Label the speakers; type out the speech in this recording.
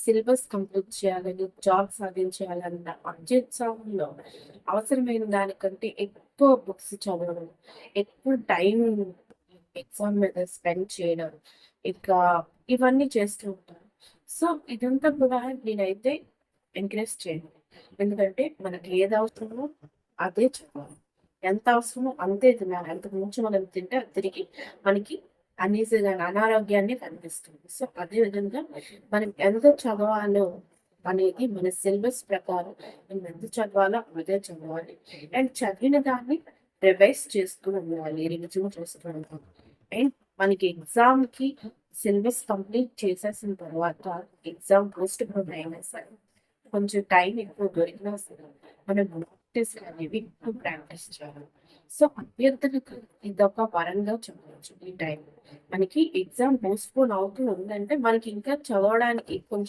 Speaker 1: Syllabus complete చేయాలని, job సాధించేయాలన్న అత్యుత్సాహంలో అవసరమైన దానికంటే ఎక్కువ బుక్స్ చదవడం, ఎక్కువ టైం ఎగ్జామ్ మీద స్పెండ్ చేయడం, ఇంకా ఇవన్నీ చేస్తూ ఉంటాను. సో, ఇదంతా కూడా నేనైతే ఎంకరేజ్ చేయను. ఎందుకంటే మనకి ఏది అవసరమో అదే చదవాలి. ఎంత అవసరమో అంతే తినాలి. అంతకు మించి మనం తింటే అది తిరిగి మనకి అనీజీగా అనారోగ్యాన్ని కలిగిస్తుంది. సో, అదే విధంగా మనం ఎంత చదవాలో అనేది మన సిలబస్ ప్రకారం మనం ఎంత చదవాలో అదే చదవాలి. అండ్ చదివిన దాన్ని రివైజ్ చేస్తూ ఉండాలి. రివిజన్ చేస్తూ ఉండాలి. అండ్ మనకి ఎగ్జామ్‌కి సిలబస్ కంప్లీట్ చేసేసిన తర్వాత ఎగ్జామ్ పోస్ట్ పోన్ అయినా సరే, కొంచెం టైం ఎక్కువ దొరికినా సరే, మనం ప్రాక్టీస్‌లు అనేవి ఎక్కువ ప్రాక్టీస్ చేయాలి. సో, అభ్యర్థులకు ఇదొక వరంగా చెప్పవచ్చు ఈ టైం. మనకి ఎగ్జామ్ పోస్ట్‌పోన్ అవుతూ ఉందంటే, మనకి ఇంకా చదవడానికి కొంచెం